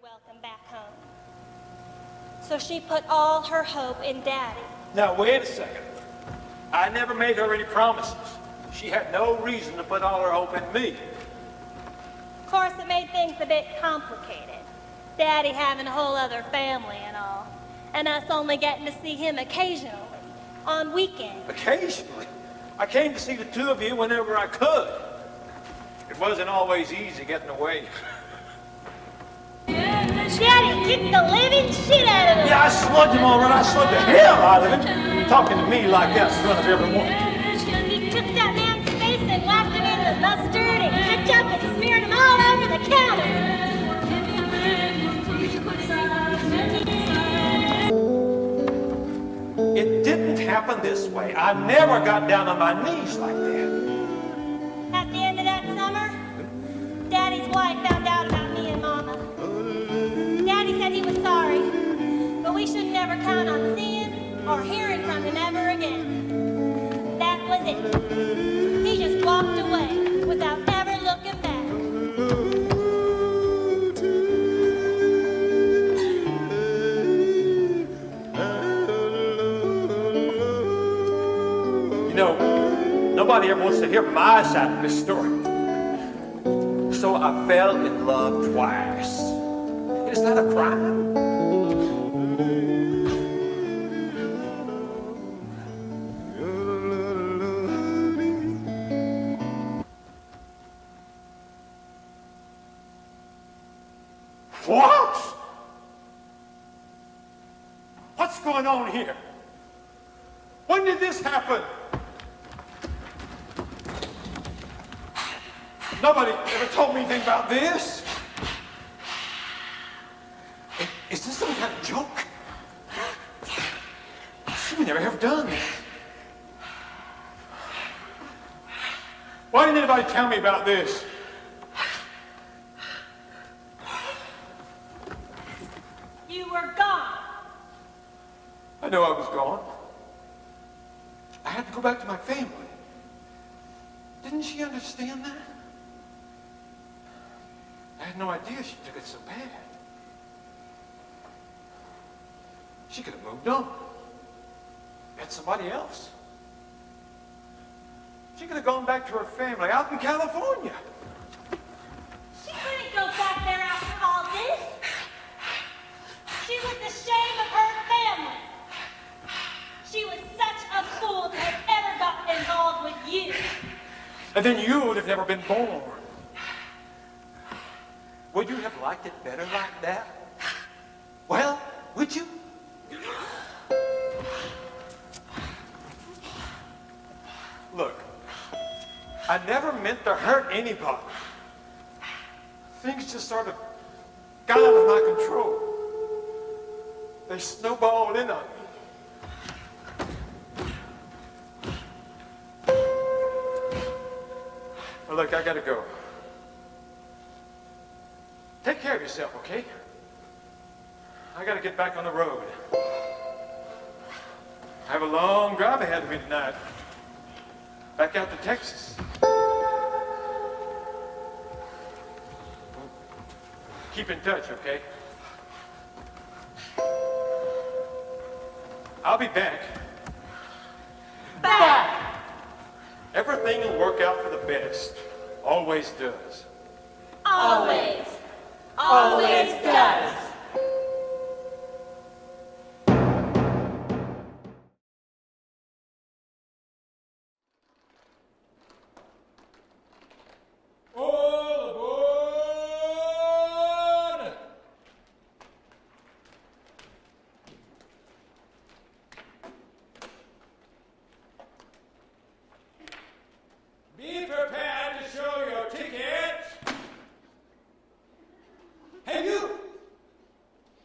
welcome back home. So she put all her hope in Daddy. Now, wait a second. I never made her any promises. She had no reason to put all her hope in me. Of course, it made things a bit complicated. Daddy having a whole other family and all, and us only getting to see him occasionally, on weekends. Occasionally? I came to see the two of you whenever I could. It wasn't always easy getting away. Daddy kicked the living shit out of him. Yeah, I slugged him all right. I slugged the hell out of him. Talking to me like that in front of everyone. He took that man's face and whacked him in the mustard and ketchup and smeared him all over the counter. It didn't happen this way. I never got down on my knees like that. At the end of that summer, Daddy's wife found out about me and Mama. Daddy said he was sorry, but we should never count on seeing or hearing from him ever again. That was it. He just walked away without ever looking back. You know, nobody ever wants to hear my side of this story. So I fell in love twice. Is that a crime? What? What's going on here? When did this happen? Nobody ever told me anything about this. Is this some kind of joke? She would never have done this. Why didn't anybody tell me about this? You were gone. I know I was gone. I had to go back to my family. Didn't she understand that? I had no idea she took it so bad. She could have moved on. Met somebody else. She could have gone back to her family out in California. She couldn't go back there after all this. She was the shame of her family. She was such a fool to have ever gotten involved with you. And then you would have never been born. Would you have liked it better like that? Well, would you? Look, I never meant to hurt anybody. Things just sort of got out of my control. They snowballed in on me. Well, look, I gotta go. Take care of yourself, okay? I gotta get back on the road. I have a long drive ahead of me tonight. Back out to Texas. Keep in touch, okay? I'll be back. Back! Everything will work out for the best. Always does. Always. Always does. All aboard! Be prepared to show your ticket. Hey, you!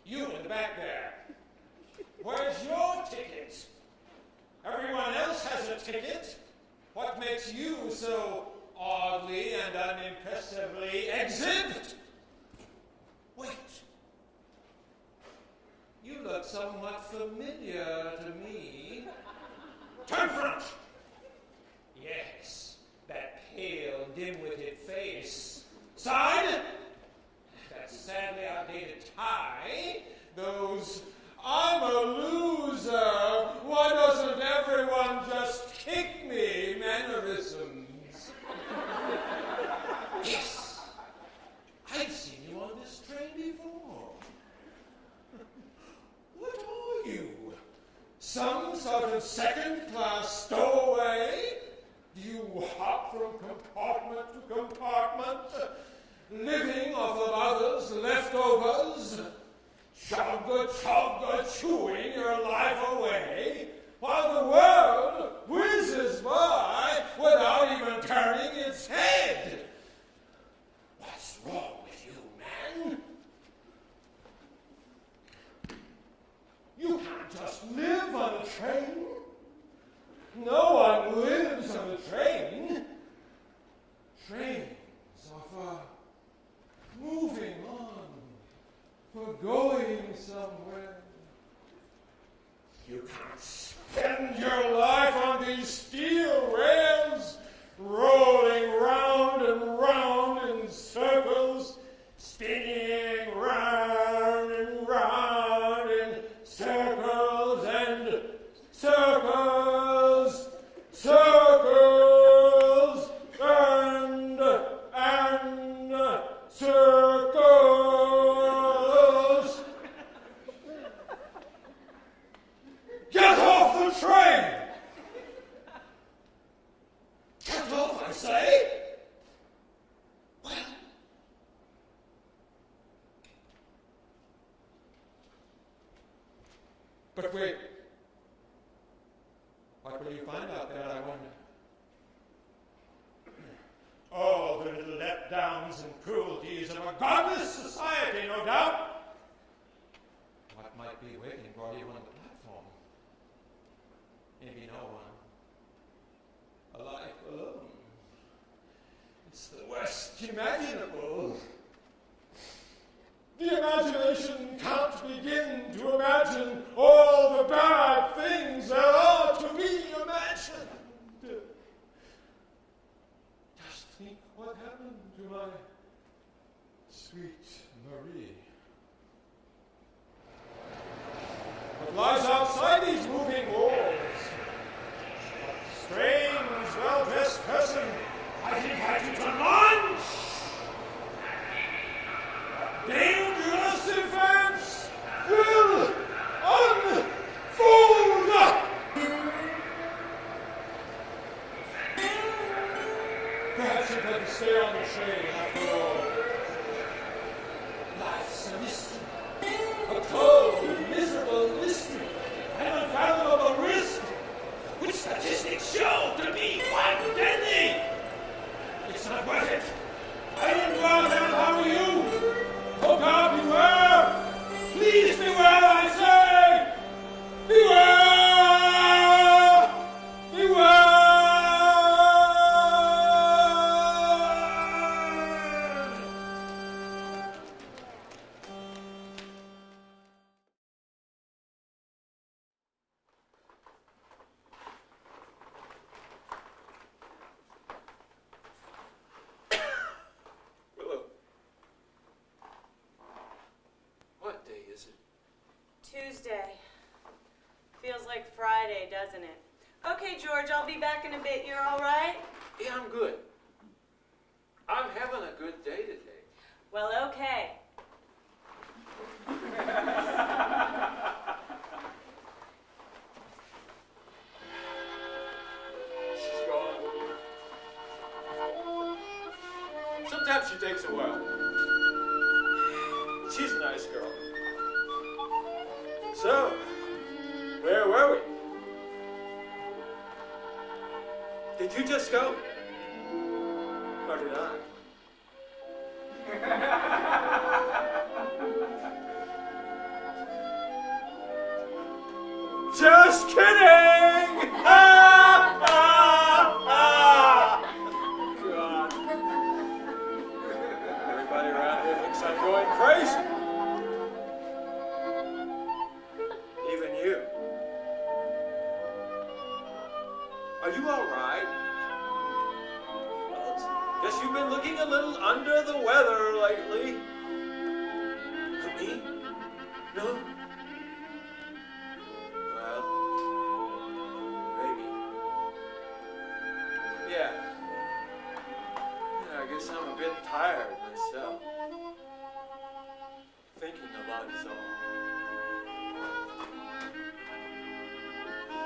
You in the back there. Where's your ticket? Everyone else has a ticket. What makes you so oddly and unimpressively exempt? Wait. You look somewhat familiar to me. Turn front. Yes, that pale, dim-witted face. Side. That sadly outdated tie, those "I'm a loser, why doesn't everyone just kick me" mannerisms. Yes, I've seen you on this train before. What are you? Some sort of second-class stowaway? Do you hop from compartment to compartment, living off of others' leftovers? Chugga, chewing your life away, while the world whizzes by without even turning its head. What's wrong with you, man? You can't just live on a train. No one lives on a train. Trains are for moving on, for going somewhere. You can't spend your life on these steel rails, rolling round and round in circles, spinning round and round in circles and circles, circles and circles. Get off the train! Get off, I say! Well, but wait. What will you find out there, I wonder? All the little letdowns and cruelties of a godless society, no doubt. What might be waiting for you on the platform? Maybe no one. A life alone. It's the worst imaginable. The imagination can't begin to imagine all the bad things there are to be imagined. Just think what happened to my sweet Marie. What lies outside these moving walls? What strange, well-dressed person I've invited to lunch? Dangerous events will unfold! Perhaps you'd better stay on the train after all. Life's a mystery, a cold, miserable mystery, an unfathomable risk, which statistics show to be quite deadly. It's not worth it. I don't go out there without you. Oh God, beware! Please beware, I say! Beware! Beware! Tuesday. Feels like Friday, doesn't it? Okay, George, I'll be back in a bit. You're all right? Yeah, I'm good. I'm having a good day today. Well, okay. She's gone. Sometimes she takes a while. She's a nice girl. So, where were we? Did you just go? Or did I? Just kidding! God. Everybody around here thinks I'm going crazy. Even you. Are you all right? Well, guess you've been looking a little under the weather lately. No? Well, maybe. Yeah. I guess I'm a bit tired myself. Thinking a lot is all.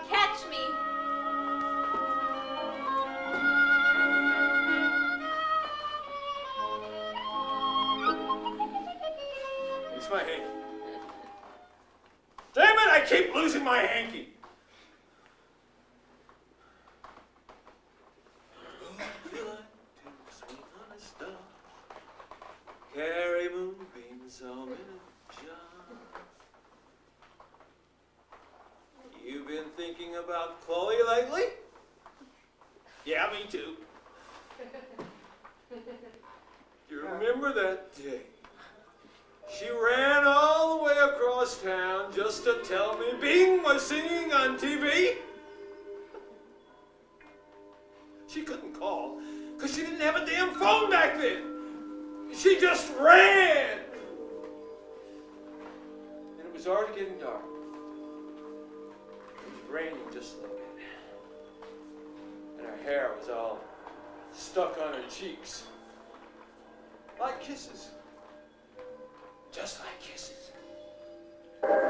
Catch me. It's my hanky. Damn it, I keep losing my hanky. Carry moonbeams home in a jar. You've been thinking about Chloe lately? Yeah, me too. You remember that day? She ran all the way across town just to tell me Bing was singing on TV. She couldn't call because she didn't have a damn phone back then. She just ran. And it was already getting dark. It was raining just a little bit. And her hair was all stuck on her cheeks. Like kisses. Just like kisses. Okay.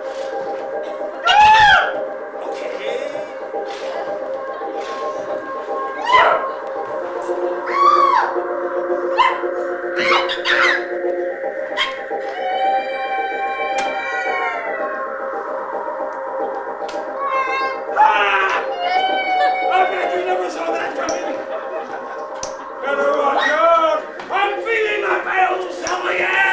I bet you never saw that coming. Better watch out. I'm feeling my old self again.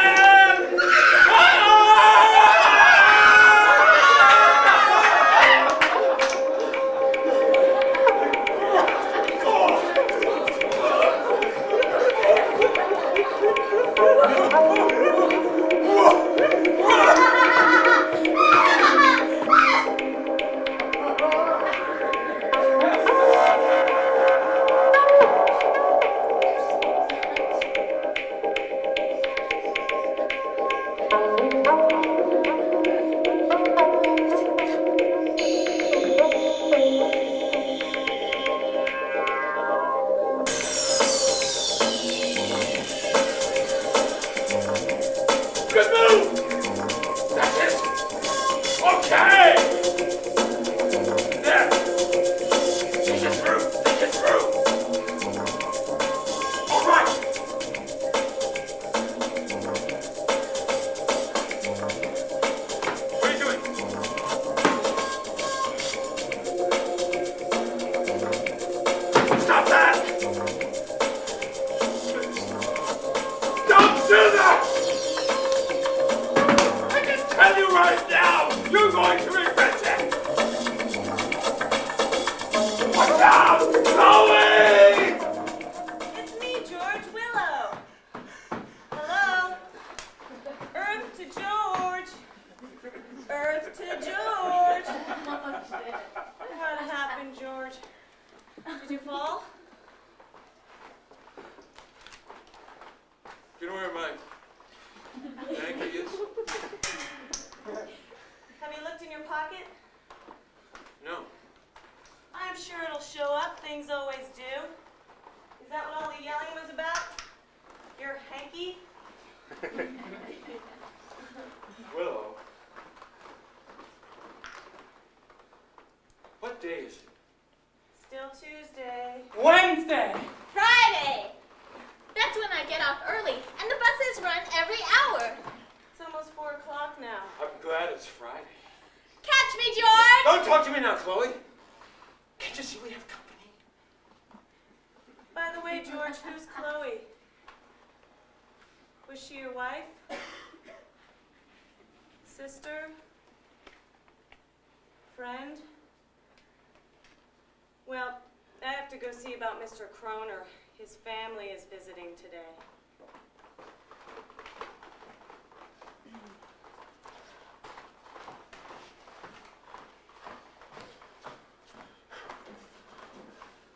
Mr. Croner. His family is visiting today.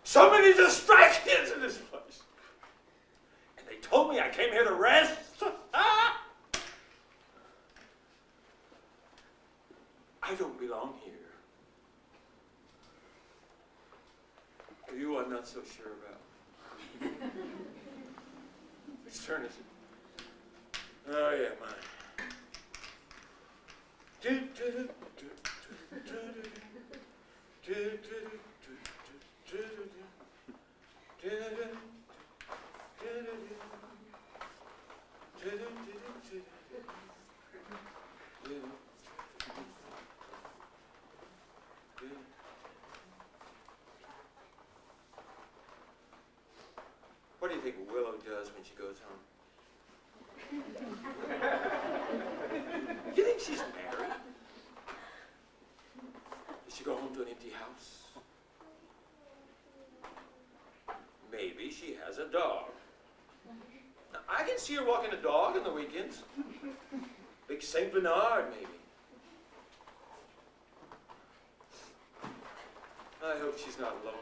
So many distractions in this place. And they told me I came here to rest. not so sure about. Whose turn is it? Oh, yeah, mine. What do you think Willow does when she goes home? You think she's married? Does she go home to an empty house? Maybe she has a dog. Now, I can see her walking a dog on the weekends. Big Saint Bernard, maybe. I hope she's not alone.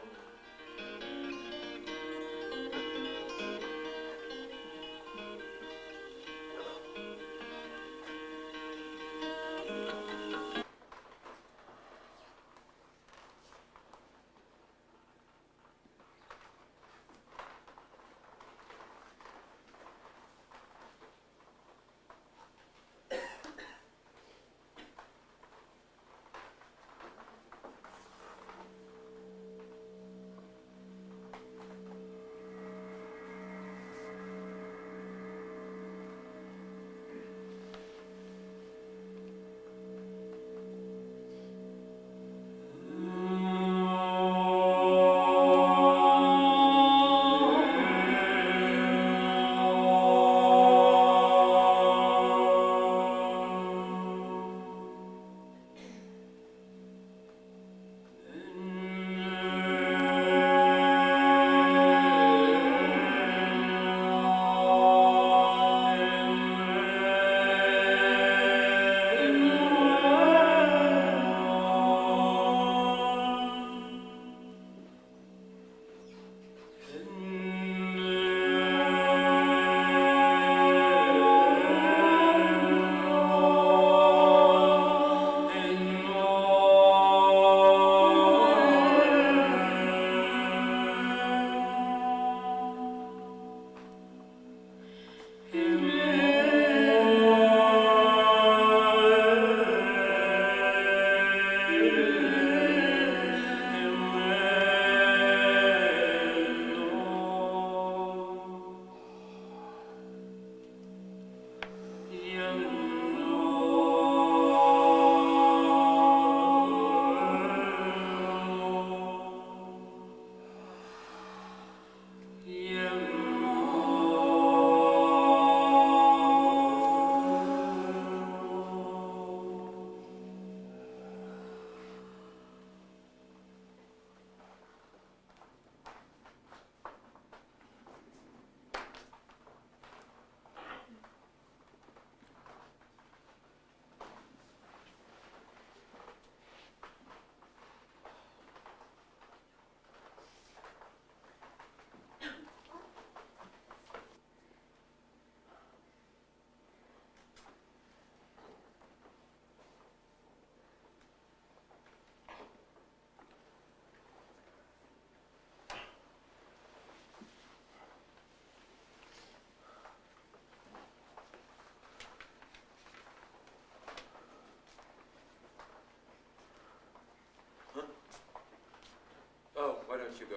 You go.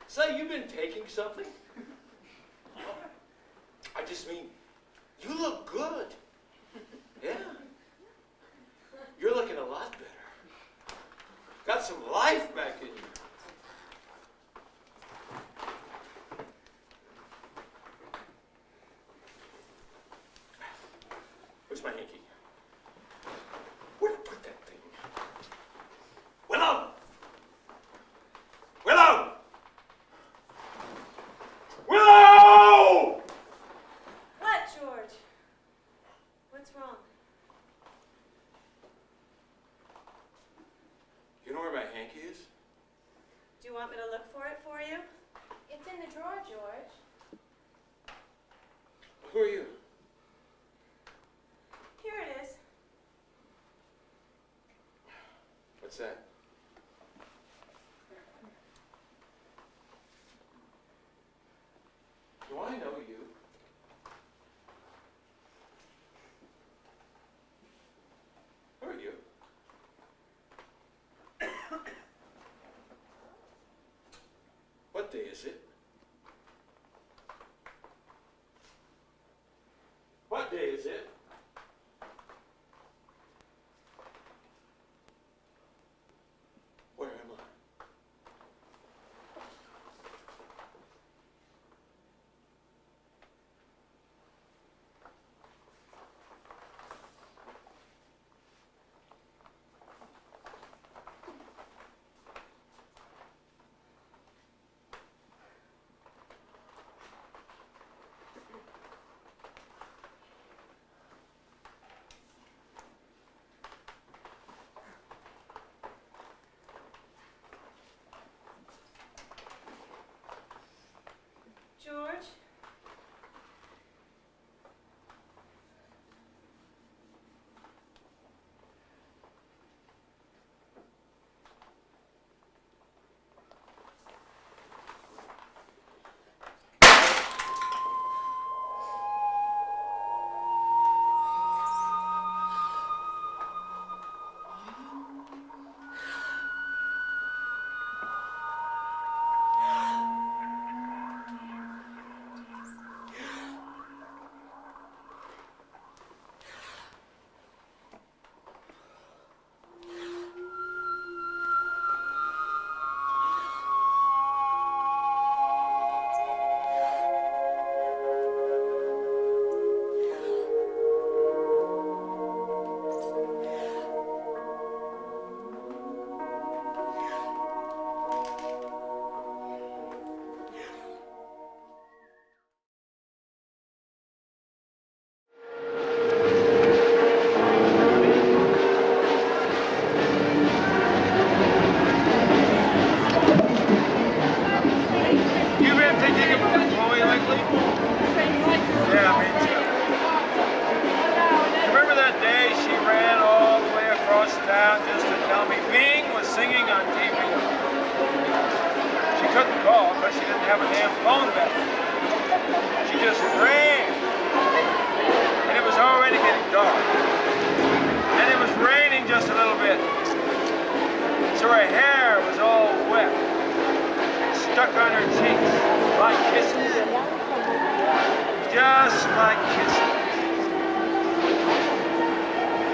Say, you've been taking something? I just mean, you look good. Yeah. You're looking a lot better. Got some life back in you. Where's my hanky? Where'd I put that thing? Willow! Willow! Willow! What, George? What's wrong? You know where my hanky is? Do you want me to look for it for you? It's in the drawer, George. Who are you? Here it is. What's that? tell me Bing was singing on TV. She couldn't call because she didn't have a damn phone back. She just ran. And it was already getting dark. And it was raining just a little bit. So her hair was all wet. Stuck on her cheeks like kisses. Just like kisses.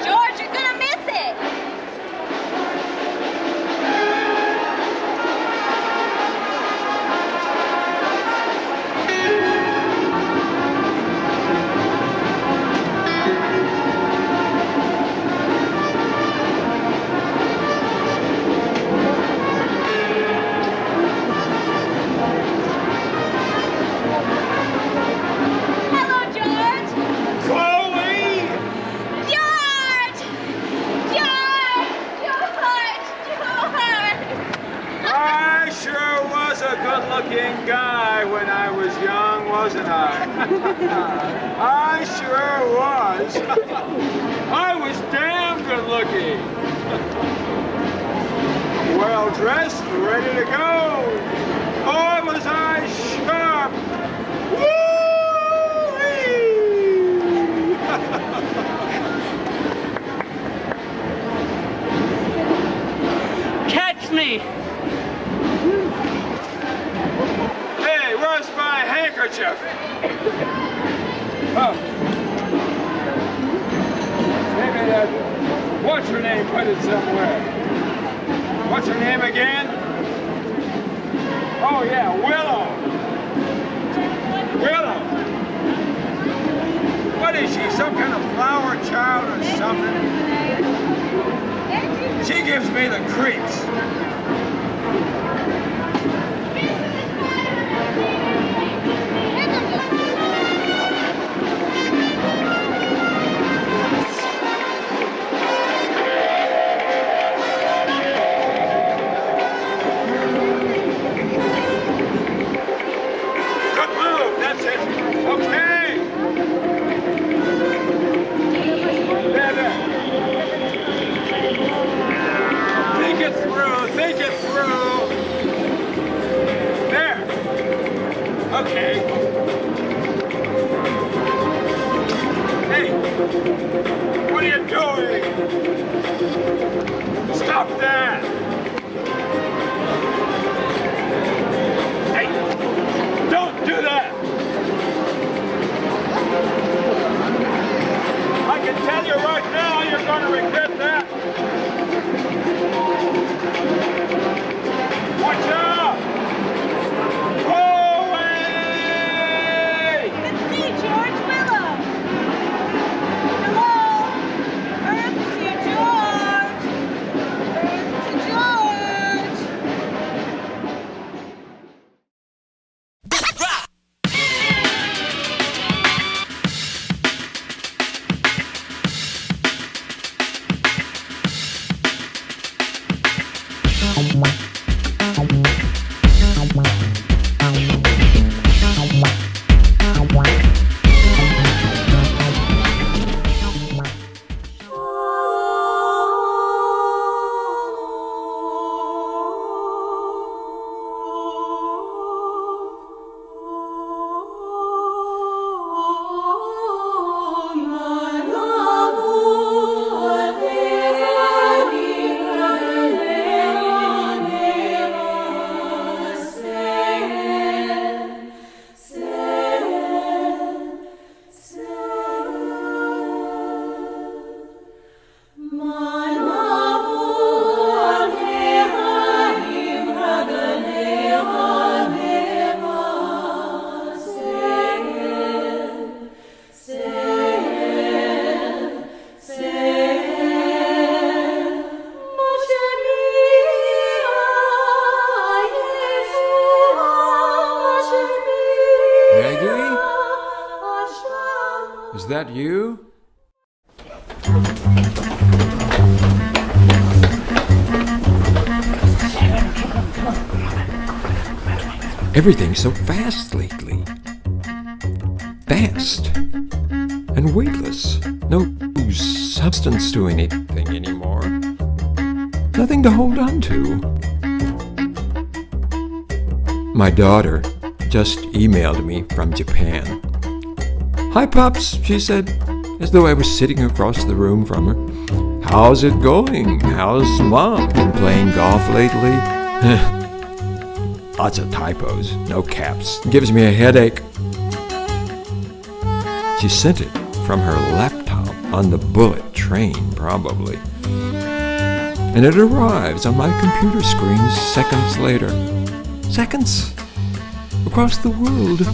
George, you're gonna miss it. Hello, George. Chloe! George! I sure was a good-looking guy when I was young, wasn't I? I sure was. I was damn good-looking. Well-dressed, ready to go. Boy, was I sharp. Woo-wee! Catch me! Hey, where's my handkerchief? Oh. Maybe that, what's her name, put it somewhere. What's her name again? Oh yeah, Willow. Willow. What is she, some kind of flower child or something? She gives me the creeps. Good move, that's it. Okay. There. Think it through, think it through. There. Okay. Hey, what are you doing? Stop that. Hey, don't do that. I can tell you right now, you're going to regret that. Watch out! Holloway! It's me, George Willow. Hello? Earth to George. Earth to George. Is that you? Everything's so fast lately. Fast. And weightless. No substance to anything anymore. Nothing to hold on to. My daughter just emailed me from Japan. "Hi, Pops," she said, as though I was sitting across the room from her. "How's it going? How's Mom? Been playing golf lately?" Lots of typos, no caps. Gives me a headache. She sent it from her laptop on the bullet train, probably. And it arrives on my computer screen seconds later. Seconds? Across the world.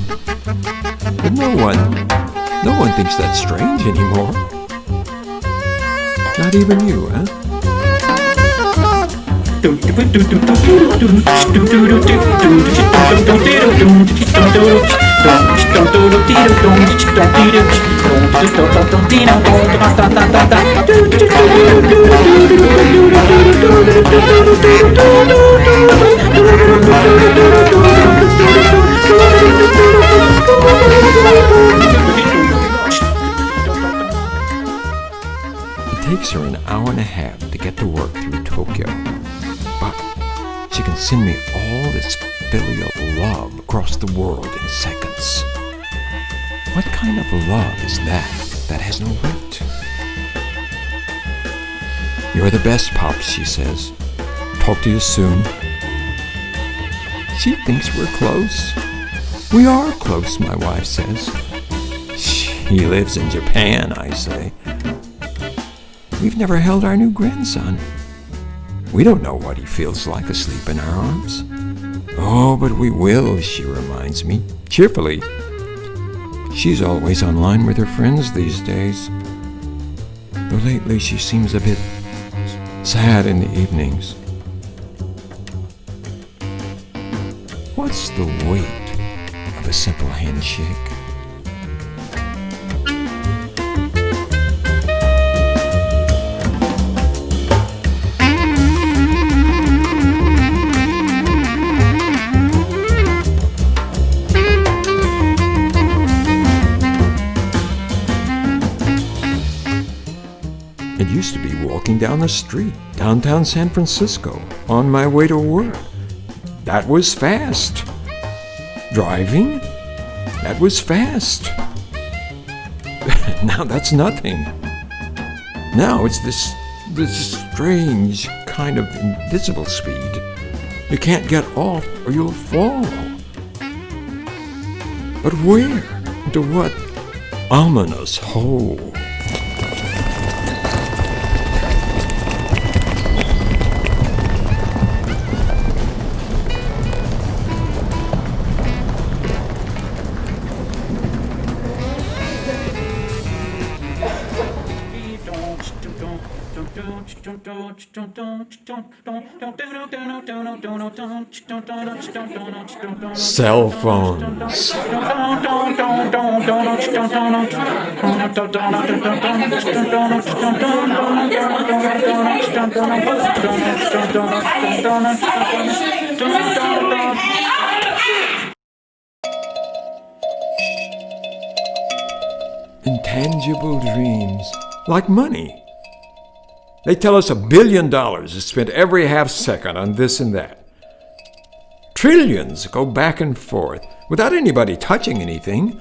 But no one thinks that's strange anymore. Not even you, huh? It takes her an hour and a half to get to work through Tokyo. But she can send me all this filial love across the world in seconds. What kind of love is that has no weight? "You're the best, Pops," she says. "Talk to you soon." She thinks we're close. We are close, my wife says. She lives in Japan, I say. We've never held our new grandson. We don't know what he feels like asleep in our arms. "Oh, but we will," she reminds me, cheerfully. She's always online with her friends these days. Though lately she seems a bit sad in the evenings. What's the weight of a simple handshake? It used to be walking down the street, downtown San Francisco, on my way to work. That was fast. Driving? That was fast. Now that's nothing. Now it's this strange kind of invisible speed. You can't get off or you'll fall. But where? To what ominous hole? Cell phones. Intangible dreams, like money. They tell us $1 billion is spent every half second on this and that. Trillions go back and forth without anybody touching anything.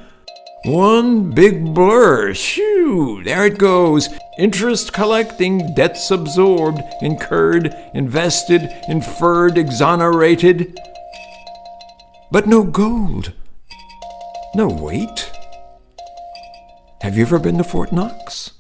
One big blur. Shoo, there it goes. Interest collecting, debts absorbed, incurred, invested, inferred, exonerated. But no gold. No weight. Have you ever been to Fort Knox?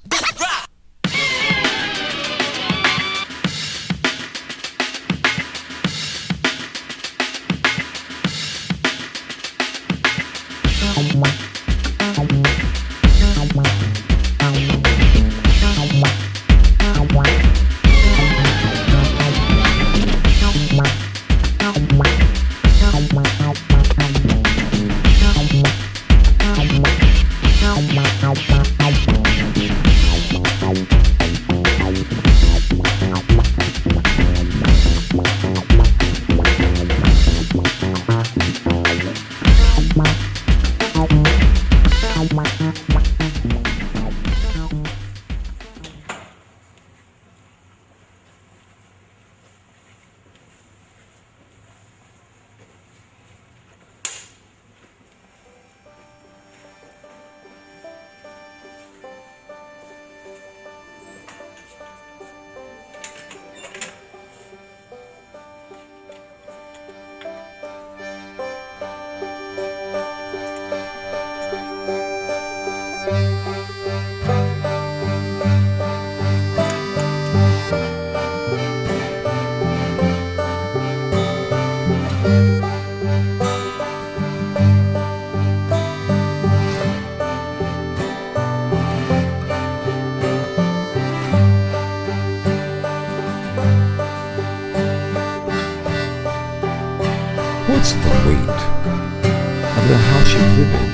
What's the weight of the house you live in?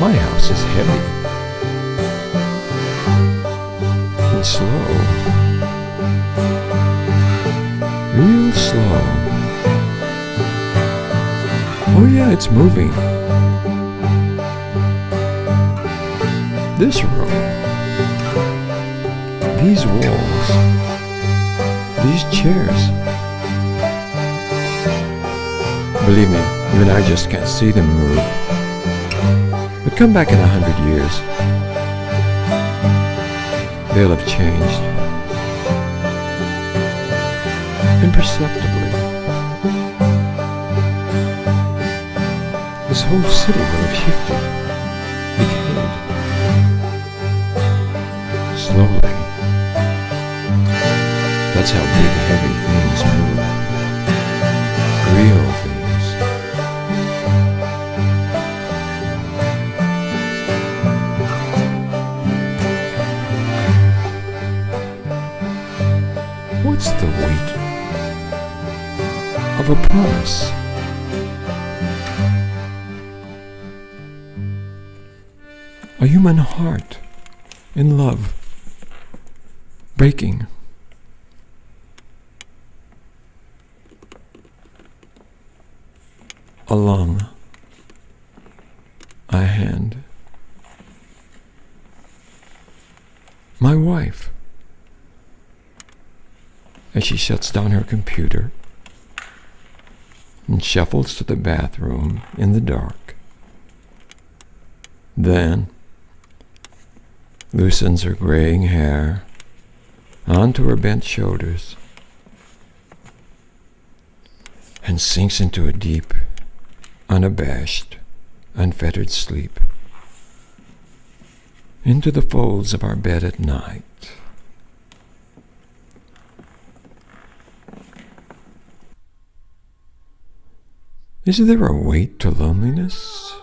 My house is heavy and slow, real slow. Oh yeah, it's moving. This room, these walls, these chairs. Believe me, even I just can't see them move. But come back in 100 years. They'll have changed. Imperceptibly. This whole city will have shifted, decayed. Slowly. That's how big, heavy things move. Real things. What's the weight of a promise? A human heart in love, breaking. Along a hand. My wife, as she shuts down her computer and shuffles to the bathroom in the dark, then loosens her graying hair onto her bent shoulders and sinks into a deep, unabashed, unfettered sleep, into the folds of our bed at night. Is there a weight to loneliness?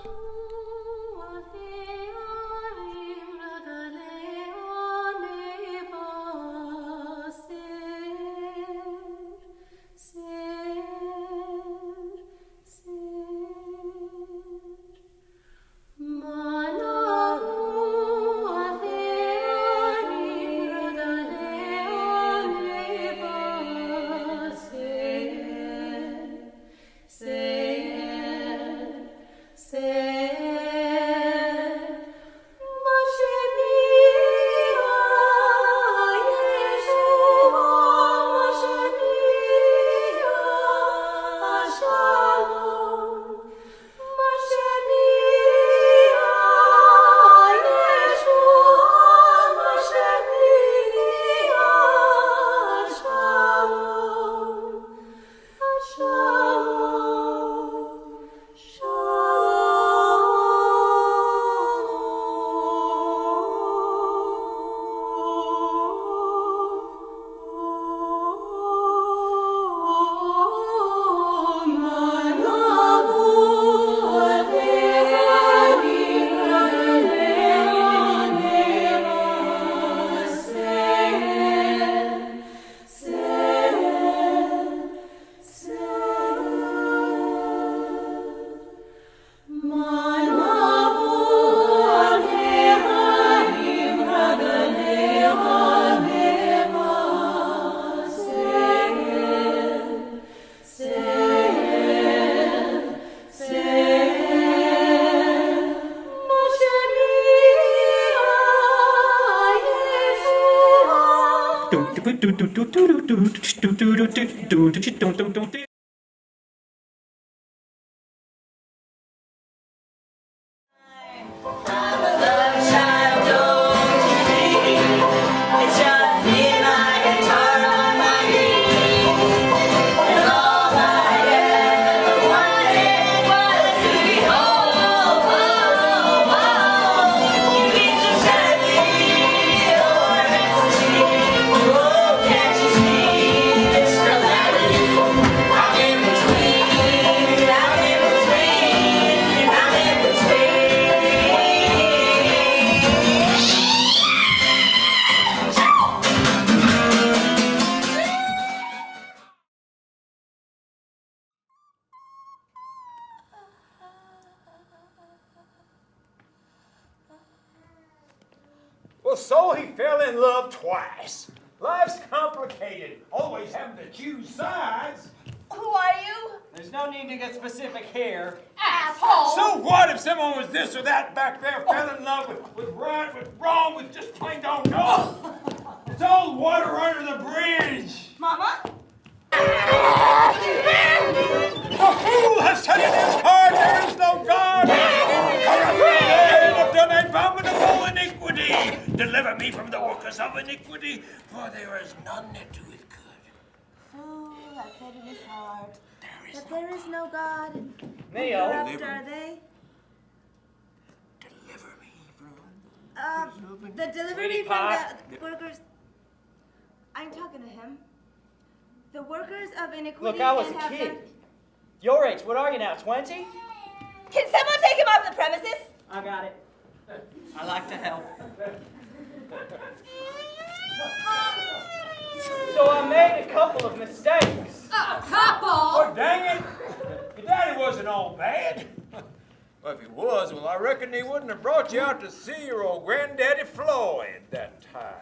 Oh, Well, so he fell in love twice. Life's complicated, always having to choose sides. Who are you? There's no need to get specific here. Asshole! So what if someone was this or that back there, fell in love with right, with wrong, with just plain don't know? It's all water under the bridge. Mama? A fool has said in his heart there is no God. Corrupt men have done abominable iniquity. Deliver me from the workers of iniquity, for there is none that doeth good. Fool has said in his heart that there is no God. Neo. Corrupt are they? Deliver me from The deliver me from the workers. I'm talking to him. The workers of iniquity. Look, I was a and have kid. done- Your age, what are you now, 20? Can someone take him off the premises? I got it. I like to help. So I made a couple of mistakes. A couple? Oh, dang it! Your daddy wasn't all bad. Well, if he was, well, I reckon he wouldn't have brought you out to see your old granddaddy Floyd that time.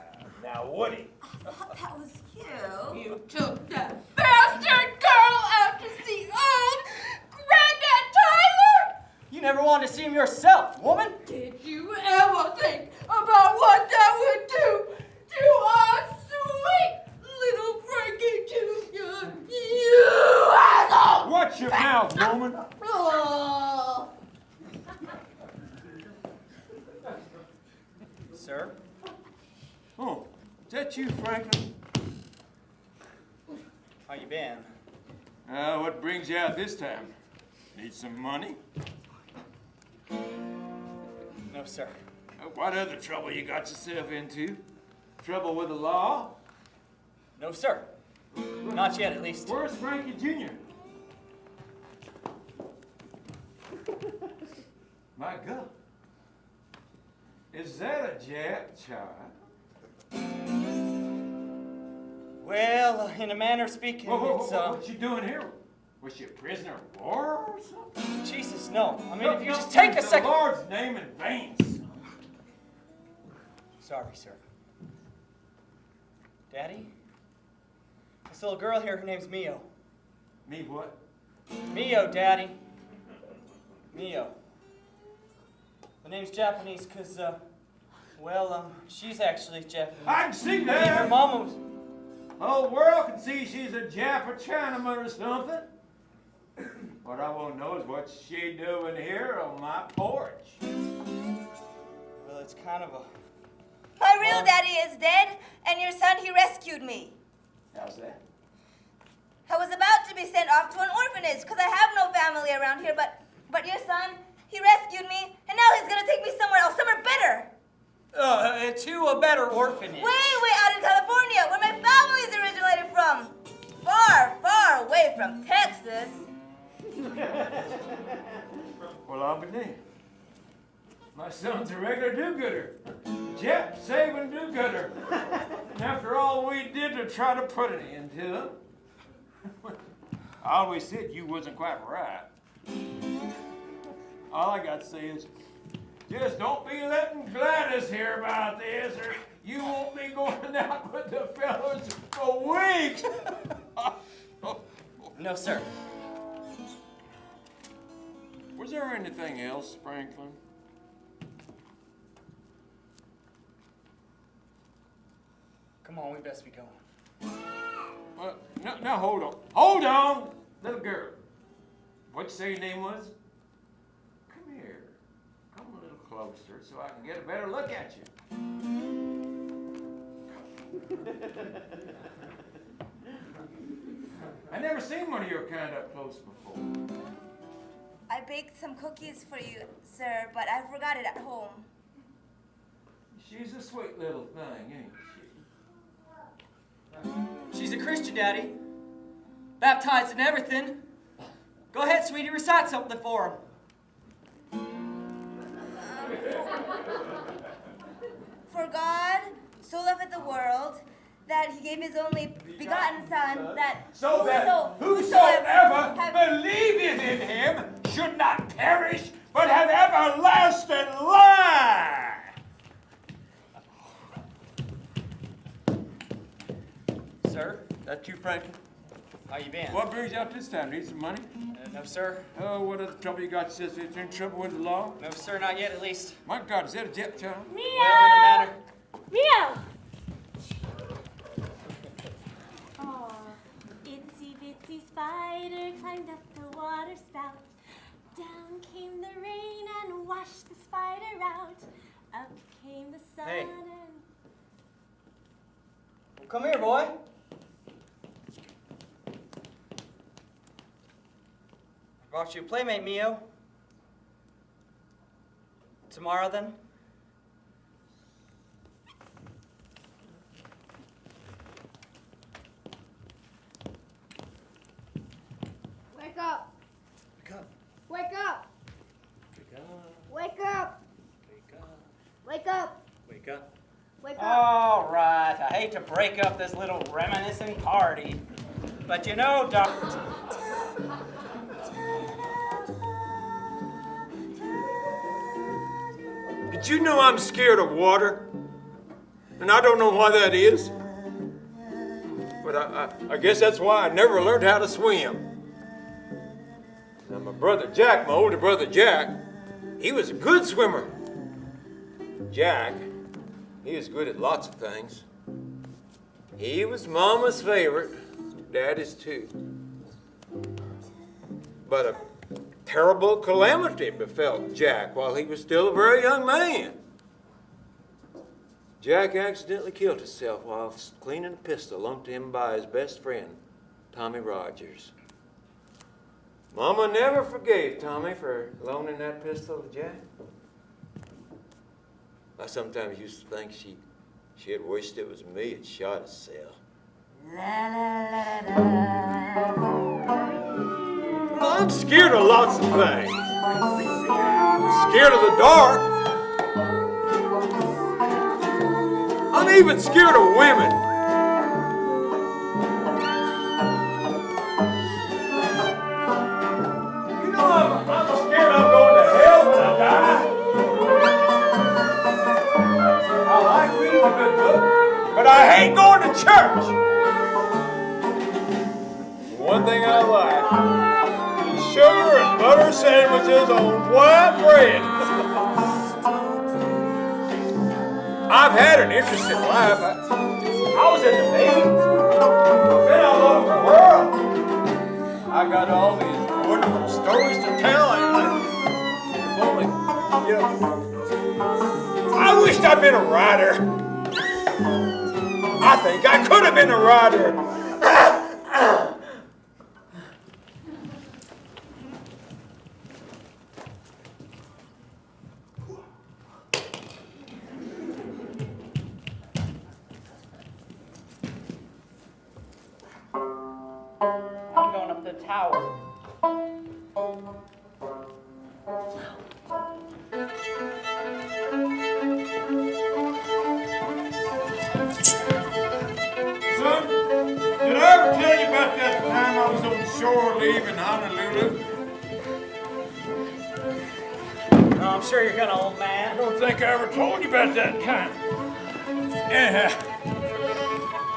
Now, would he? I thought that was you. You took that bastard girl out to see old Granddad Tyler! You never wanted to see him yourself, woman. Did you ever think about what that would do to our sweet little Frankie Jr.? You asshole! Watch your mouth, woman. Oh. Sir? Oh, is that you, Franklin? How you been? What brings you out this time? Need some money? No, sir. What other trouble you got yourself into? Trouble with the law? No, sir. Not yet, at least. Where's Frankie Jr.? My God. Is that a Jap child? Well, in a manner of speaking, it's, What you doing here? Was she a prisoner of war or something? Jesus, no. I mean, if you just take a second. The Lord's name in vain, son. Sorry, sir. Daddy? This little girl here, her name's Mio. Me what? Mio, Daddy. Mio. The name's Japanese because, she's actually Japanese. I can see Her that. mama was... Whole world can see she's a Jap or Chinaman or something. What I want to know is what she doing here on my porch. Well, it's kind of a... My real daddy is dead, and your son, he rescued me. How's that? I was about to be sent off to an orphanage because I have no family around here, but your son, he rescued me, and now he's going to take me somewhere else, somewhere better. To a better orphanage. Way out in California, where my family's originated from. Far, far away from Texas. Well, I'll be damned. My son's a regular do-gooder. Jap saving do-gooder. And after all we did to try to put an end to him, I always said you wasn't quite right. All I got to say is, just don't be letting Gladys hear about this, or you won't be going out with the fellows for weeks. No, sir. Was there anything else, Franklin? Come on, we best be going. Now hold on. Hold on, little girl. What'd you say your name was? Come here. Come a little closer so I can get a better look at you. I never seen one of your kind up close before. I baked some cookies for you, sir, but I forgot it at home. She's a sweet little thing, ain't she? She's a Christian, Daddy. Baptized and everything. Go ahead, sweetie, recite something for him. For God so loveth the world that he gave his only begotten Son, that whosoever believeth in him should not perish, but have everlasting life. sir. That you, Frankie? How you been? What brings you out this time? Need some money? No, sir. Oh, what other trouble you got, sister? You in trouble with the law? No, sir, not yet, at least. My God, is that a jet, child? Meow! Well, in a manner. Meow! Aw, itsy bitsy spider climbed up the water spout. Down came the rain and washed the spider out. Up came the sun Hey. and... Well, come here, boy. I brought you a playmate, Mio. Tomorrow, then? Wake up! Wake up. Wake up! Wake up. Wake up! Wake up. Wake up! Wake up. Wake up! All right. I hate to break up this little reminiscing party, but you know, Doctor. Did you know I'm scared of water? And I don't know why that is. But I guess that's why I never learned how to swim. Now my brother Jack, my older brother Jack, he was a good swimmer. Jack, he was good at lots of things. He was Mama's favorite, Daddy's too. But a terrible calamity befell Jack while he was still a very young man. Jack accidentally killed himself while cleaning a pistol loaned to him by his best friend, Tommy Rogers. Mama never forgave Tommy for loaning that pistol to Jack. I sometimes used to think she had wished it was me that shot herself. I'm scared of lots of things. I'm scared of the dark. I'm even scared of women. You know, I'm scared I'm going to hell when I die. I like reading a good book, but I hate going to church. One thing I like: sugar and butter sandwiches on white bread. I've had an interesting life. I was in the Navy, been all over the world. I got all these wonderful stories to tell. If only, you know, I wished I'd been a writer. I think I could have been a writer. I'm going up the tower. Son, did I ever tell you about that time I was on shore leave in Honolulu? Oh, I'm sure you're gonna, old man. I don't think I ever told you about that time. Anyhow,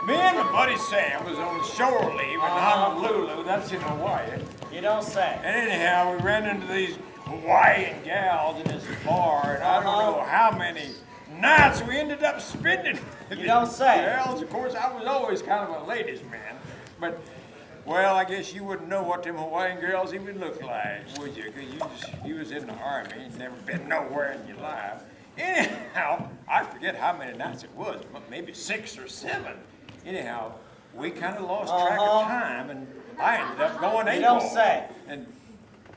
me and my buddy Sam was on shore leave in Honolulu, that's in Hawaii. You don't say. And anyhow, we ran into these Hawaiian gals in this bar, and I don't know how many nights we ended up spending. You don't say. Gals, of course, I was always kind of a ladies' man, but, well, I guess you wouldn't know what them Hawaiian girls even look like, would you? Because you was in the Army, you'd never been nowhere in your life. Anyhow, I forget how many nights it was, maybe 6 or 7. Anyhow, we kind of lost track of time, and I ended up going AWOL. You don't say. And,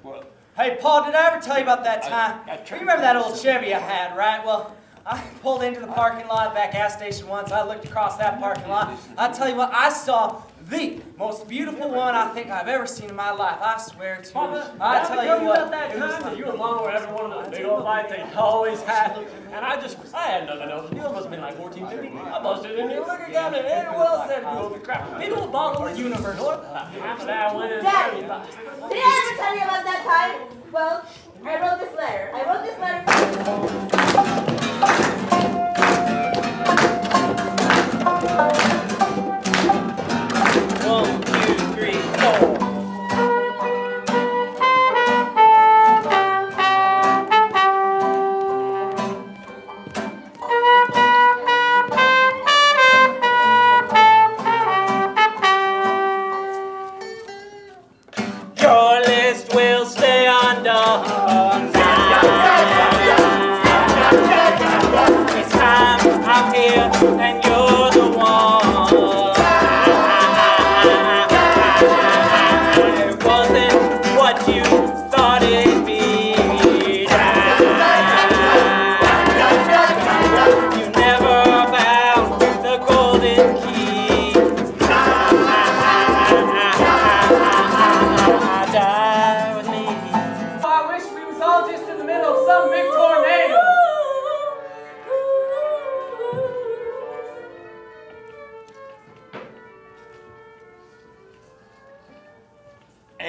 well, Hey, Paul, did I ever tell you about that time? I You remember that old Chevy I had, right? Well, I pulled into the parking lot at that gas station once. I looked across that parking lot. I tell you what, I saw the most beautiful one I think I've ever seen in my life. I swear to you. I tell you what. That time that you were along with every one of those big old lights they always had, and I had nothing else to do. It must have been like 1450. I busted in here looking down at everyone else had to do over crap. Big old bottle of Universal. Half of that went in. Dad, did I ever tell you about that time? Well, I wrote this letter.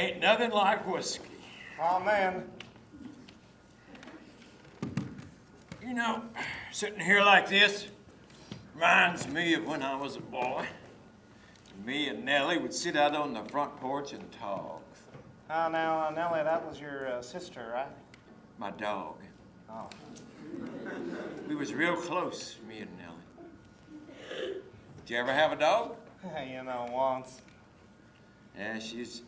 ain't nothing like whiskey. Oh, man. You know, sitting here like this reminds me of when I was a boy. Me and Nellie would sit out on the front porch and talk. Oh, now, Nellie, that was your sister, right? My dog. Oh. We was real close, me and Nellie. Did you ever have a dog? You know, once. Yeah, she's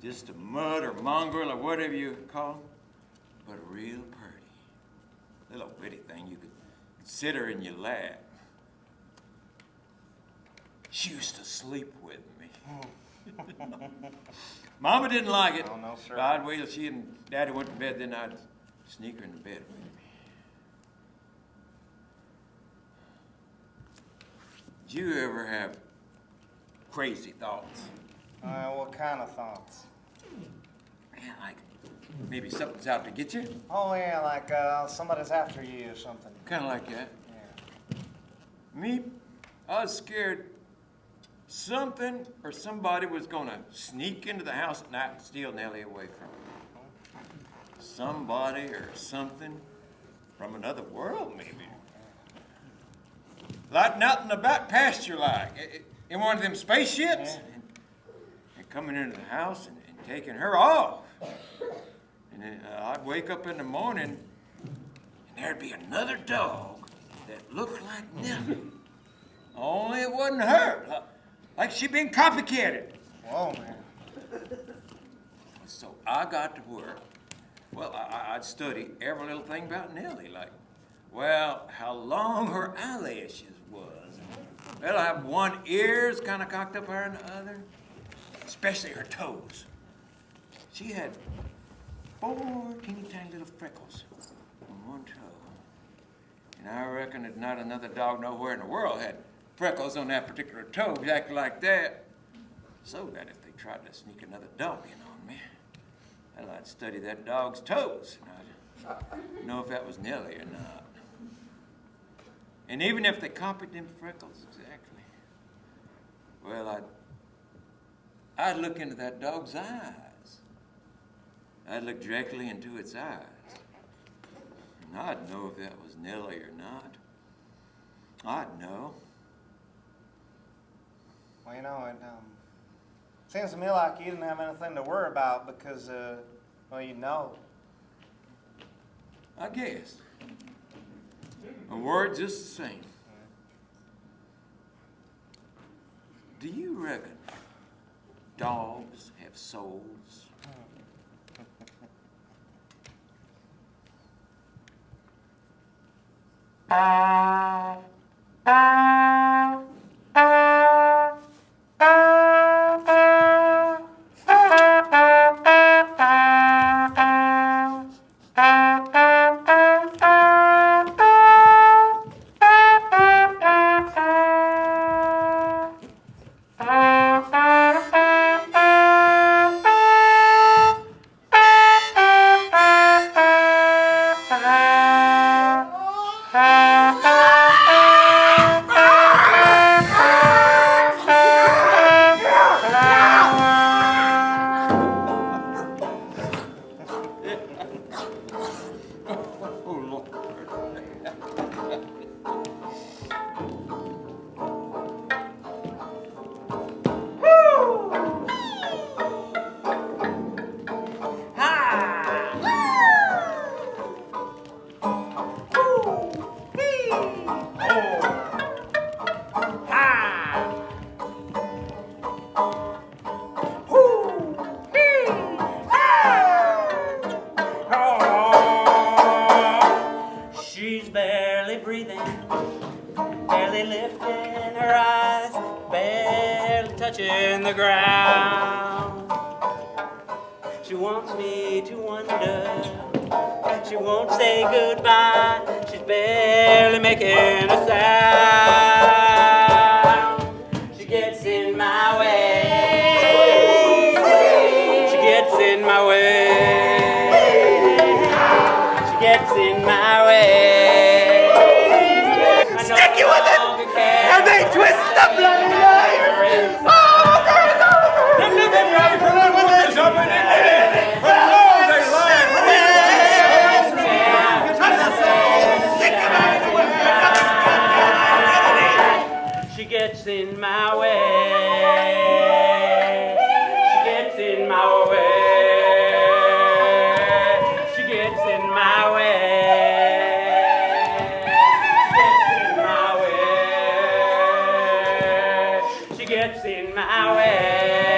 just a mud or mongrel or whatever you call them, but real pretty. Little bitty thing you could sit her in your lap. She used to sleep with me. Mama didn't like it. Oh, no, sir. I'd wait till she and Daddy went to bed, then I'd sneak her in the bed with me. Did you ever have crazy thoughts? What kind of thoughts? Man, like maybe something's out to get you? Oh, yeah, like somebody's after you or something. Kind of like that. Yeah. Me, I was scared something or somebody was gonna sneak into the house at night and steal Nellie away from me. Somebody or something from another world, maybe. Lighting out in the back pasture like, in one of them spaceships, and coming into the house and taking her off. And then I'd wake up in the morning and there'd be another dog that looked like Nellie. Only it wasn't her. Like she'd been copycatted. Whoa, man. So I got to work. Well, I'd study every little thing about Nellie, like, well, how long her eyelashes was. Well, I have one ear's kind of cocked up higher than the other, especially her toes. She had 4 teeny tiny little freckles on one toe. And I reckon that not another dog nowhere in the world had freckles on that particular toe exactly like that. So that if they tried to sneak another dog in on me, well, I'd study that dog's toes, and I'd know if that was Nellie or not. And even if they copied them freckles exactly, well, I'd look into that dog's eyes. I'd look directly into its eyes, and I'd know if that was Nellie or not. I'd know. Well, you know, it seems to me like you didn't have anything to worry about because, well, you know. I guess. A word just the same. Do you reckon dogs have souls? Up in gets in my way. She gets in my way. She gets in my way. She gets in my way. She gets in my way.